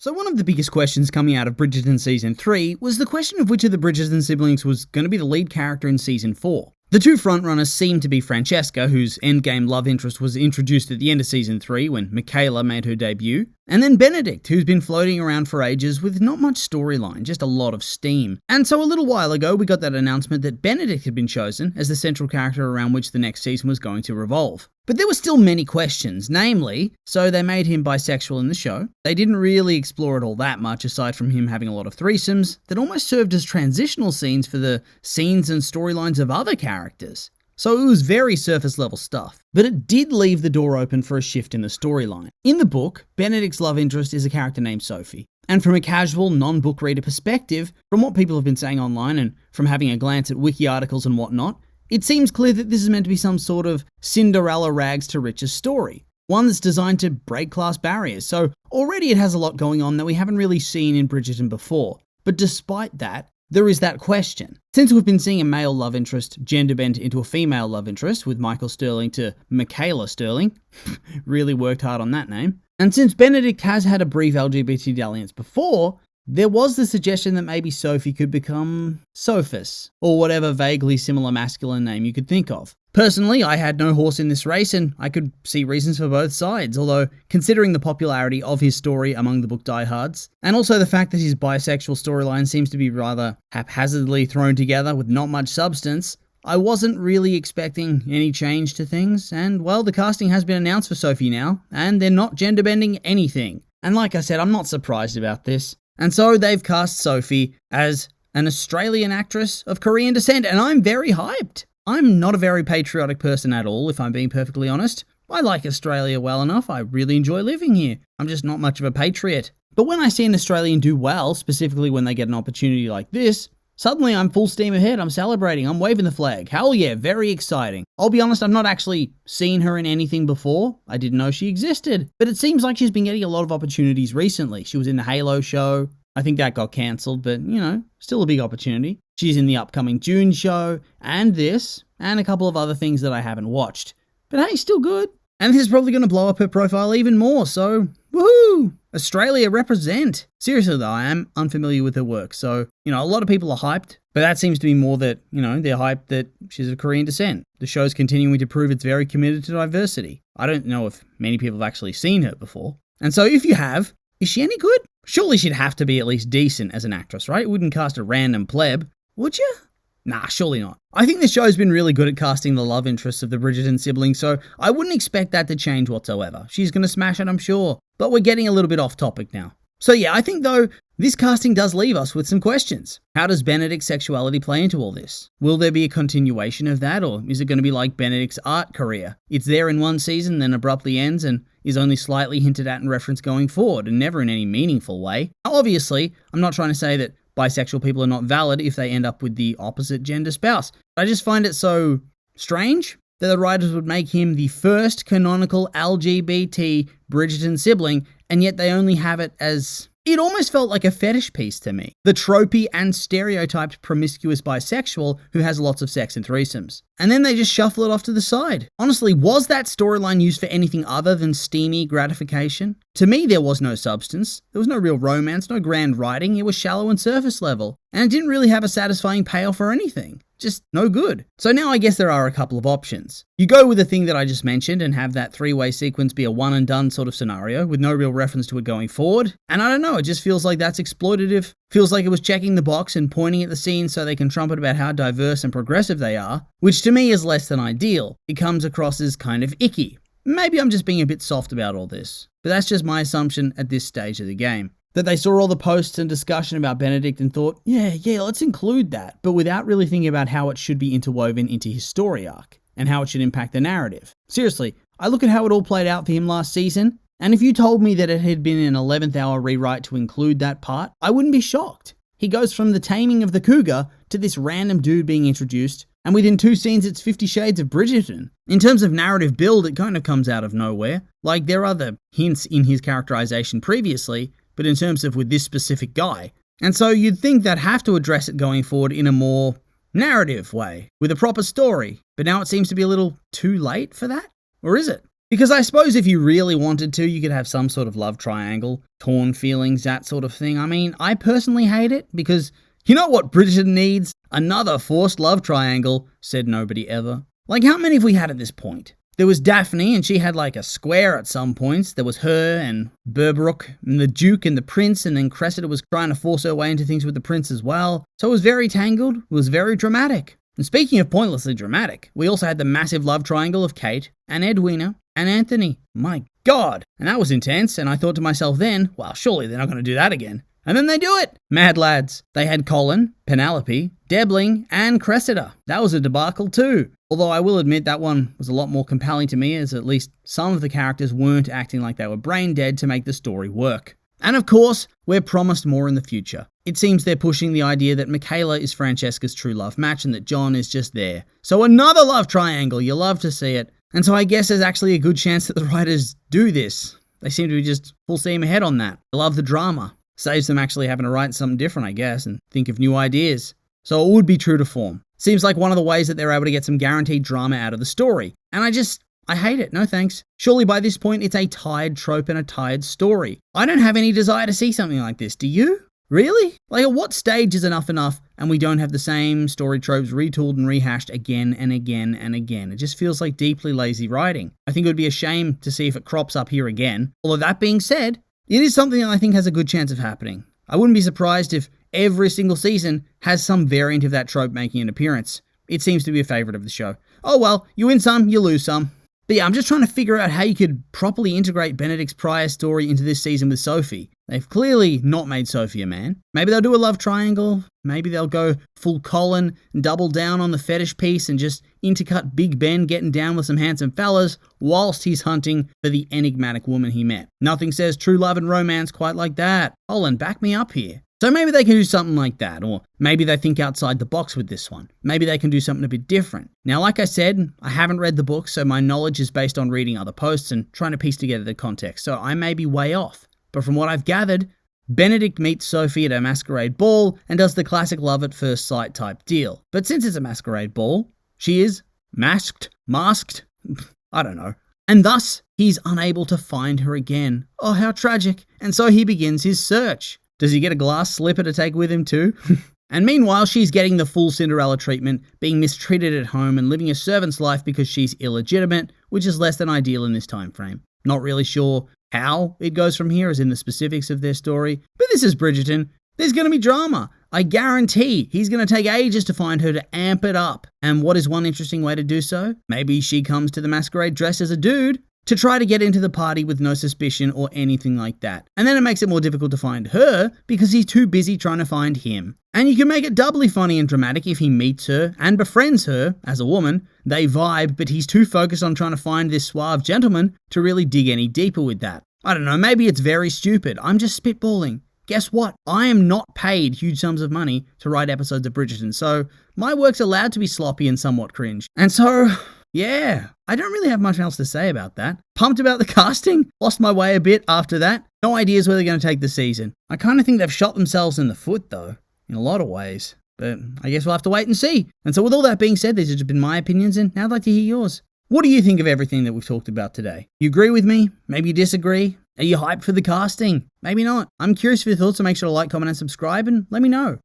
So one of the biggest questions coming out of Bridgerton Season 3 was the question of which of the Bridgerton siblings was going to be the lead character in Season 4. The two frontrunners seemed to be Francesca, whose endgame love interest was introduced at the end of Season 3 when Michaela made her debut, and then Benedict, who's been floating around for ages with not much storyline, just a lot of steam. And so a little while ago we got that announcement that Benedict had been chosen as the central character around which the next season was going to revolve. But there were still many questions, namely, so they made him bisexual in the show. They didn't really explore it all that much aside from him having a lot of threesomes that almost served as transitional scenes for the scenes and storylines of other characters. So it was very surface level stuff. But it did leave the door open for a shift in the storyline. In the book, Benedict's love interest is a character named Sophie. And from a casual, non-book reader perspective, from what people have been saying online and from having a glance at wiki articles and whatnot, it seems clear that this is meant to be some sort of Cinderella rags to riches story. One that's designed to break class barriers. So already it has a lot going on that we haven't really seen in Bridgerton before. But despite that, there is that question. Since we've been seeing a male love interest gender bent into a female love interest, with Michael Sterling to Michaela Sterling, really worked hard on that name, and since Benedict has had a brief LGBT dalliance before, there was the suggestion that maybe Sophie could become Sophus, or whatever vaguely similar masculine name you could think of. Personally, I had no horse in this race and I could see reasons for both sides, although considering the popularity of his story among the book diehards, and also the fact that his bisexual storyline seems to be rather haphazardly thrown together with not much substance, I wasn't really expecting any change to things, and well, the casting has been announced for Sophie now, and they're not gender bending anything. And like I said, I'm not surprised about this. And so they've cast Sophie as an Australian actress of Korean descent, and I'm very hyped. I'm not a very patriotic person at all, if I'm being perfectly honest. I like Australia well enough, I really enjoy living here. I'm just not much of a patriot. But when I see an Australian do well, specifically when they get an opportunity like this, suddenly I'm full steam ahead, I'm celebrating, I'm waving the flag. Hell yeah, very exciting. I'll be honest, I've not actually seen her in anything before. I didn't know she existed. But it seems like she's been getting a lot of opportunities recently. She was in the Halo show. I think that got cancelled, but, still a big opportunity. She's in the upcoming June show, and this, and a couple of other things that I haven't watched. But hey, still good. And this is probably going to blow up her profile even more, so woohoo! Australia represent. Seriously though, I am unfamiliar with her work, so, a lot of people are hyped, but that seems to be more that, they're hyped that she's of Korean descent. The show's continuing to prove it's very committed to diversity. I don't know if many people have actually seen her before. And so if you have, is she any good? Surely she'd have to be at least decent as an actress, right? Wouldn't cast a random pleb, would you? Nah, surely not. I think the show's been really good at casting the love interests of the Bridgerton siblings, so I wouldn't expect that to change whatsoever. She's going to smash it, I'm sure. But we're getting a little bit off topic now. So yeah, I think though, this casting does leave us with some questions. How does Benedict's sexuality play into all this? Will there be a continuation of that, or is it going to be like Benedict's art career? It's there in one season, then abruptly ends, and is only slightly hinted at and referenced going forward, and never in any meaningful way. Now, obviously, I'm not trying to say that bisexual people are not valid if they end up with the opposite gender spouse. I just find it so strange that the writers would make him the first canonical LGBT Bridgerton sibling, and yet they only have it as... It almost felt like a fetish piece to me. The tropey and stereotyped promiscuous bisexual who has lots of sex and threesomes. And then they just shuffle it off to the side. Honestly, was that storyline used for anything other than steamy gratification? To me, there was no substance. There was no real romance, no grand writing. It was shallow and surface level. And it didn't really have a satisfying payoff or anything. Just no good. So now I guess there are a couple of options. You go with the thing that I just mentioned and have that three-way sequence be a one and done sort of scenario with no real reference to it going forward. And I don't know, it just feels like that's exploitative. Feels like it was checking the box and pointing at the scene so they can trumpet about how diverse and progressive they are, which to me is less than ideal. It comes across as kind of icky. Maybe I'm just being a bit soft about all this, but that's just my assumption at this stage of the game. That they saw all the posts and discussion about Benedict and thought, yeah, let's include that, but without really thinking about how it should be interwoven into his story arc, and how it should impact the narrative. Seriously, I look at how it all played out for him last season, and if you told me that it had been an 11th hour rewrite to include that part, I wouldn't be shocked. He goes from the taming of the cougar to this random dude being introduced, and within 2 scenes it's 50 Shades of Bridgerton. In terms of narrative build, it kind of comes out of nowhere. Like, there are the hints in his characterization previously, but in terms of with this specific guy. And so you'd think they'd have to address it going forward in a more narrative way, with a proper story. But now it seems to be a little too late for that? Or is it? Because I suppose if you really wanted to, you could have some sort of love triangle, torn feelings, that sort of thing. I mean, I personally hate it because you know what Bridgerton needs? Another forced love triangle, said nobody ever. Like, how many have we had at this point? There was Daphne, and she had like a square at some points. There was her and Berbrook, and the Duke and the Prince, and then Cressida was trying to force her way into things with the Prince as well. So it was very tangled, it was very dramatic. And speaking of pointlessly dramatic, we also had the massive love triangle of Kate and Edwina and Anthony. My God! And that was intense, and I thought to myself then, well, surely they're not going to do that again. And then they do it! Mad lads. They had Colin, Penelope, Debling, and Cressida. That was a debacle too. Although I will admit that one was a lot more compelling to me, as at least some of the characters weren't acting like they were brain dead to make the story work. And of course, we're promised more in the future. It seems they're pushing the idea that Michaela is Francesca's true love match and that John is just there. So another love triangle, you love to see it. And so I guess there's actually a good chance that the writers do this. They seem to be just full steam ahead on that. I love the drama. Saves them actually having to write something different, I guess, and think of new ideas. So it would be true to form. Seems like one of the ways that they're able to get some guaranteed drama out of the story. And I hate it. No thanks. Surely by this point, it's a tired trope and a tired story. I don't have any desire to see something like this. Do you? Really? Like, at what stage is enough and we don't have the same story tropes retooled and rehashed again and again and again? It just feels like deeply lazy writing. I think it would be a shame to see if it crops up here again. Although that being said, it is something that I think has a good chance of happening. I wouldn't be surprised if every single season has some variant of that trope making an appearance. It seems to be a favourite of the show. Oh well, you win some, you lose some. But yeah, I'm just trying to figure out how you could properly integrate Benedict's prior story into this season with Sophie. They've clearly not made Sophie a man. Maybe they'll do a love triangle. Maybe they'll go full Colin and double down on the fetish piece and just intercut Big Ben getting down with some handsome fellas whilst he's hunting for the enigmatic woman he met. Nothing says true love and romance quite like that. Colin, back me up here. So maybe they can do something like that, or maybe they think outside the box with this one. Maybe they can do something a bit different. Now, like I said, I haven't read the book, so my knowledge is based on reading other posts and trying to piece together the context, so I may be way off. But from what I've gathered, Benedict meets Sophie at a masquerade ball and does the classic love at first sight type deal. But since it's a masquerade ball, she is masked, I don't know. And thus, he's unable to find her again. Oh, how tragic. And so he begins his search. Does he get a glass slipper to take with him too? And meanwhile, she's getting the full Cinderella treatment, being mistreated at home and living a servant's life because she's illegitimate, which is less than ideal in this time frame. Not really sure how it goes from here, as in the specifics of their story, but this is Bridgerton. There's going to be drama. I guarantee he's going to take ages to find her to amp it up. And what is one interesting way to do so? Maybe she comes to the masquerade dressed as a dude to try to get into the party with no suspicion or anything like that. And then it makes it more difficult to find her because he's too busy trying to find him. And you can make it doubly funny and dramatic if he meets her and befriends her as a woman. They vibe, but he's too focused on trying to find this suave gentleman to really dig any deeper with that. I don't know, maybe it's very stupid. I'm just spitballing. Guess what? I am not paid huge sums of money to write episodes of Bridgerton, so my work's allowed to be sloppy and somewhat cringe. And so, yeah, I don't really have much else to say about that. Pumped about the casting, lost my way a bit after that. No ideas where they're going to take the season. I kind of think they've shot themselves in the foot though, in a lot of ways. But I guess we'll have to wait and see. And so with all that being said, these have just been my opinions, and now I'd like to hear yours. What do you think of everything that we've talked about today? You agree with me? Maybe you disagree? Are you hyped for the casting? Maybe not. I'm curious for your thoughts, so make sure to like, comment, and subscribe, and let me know.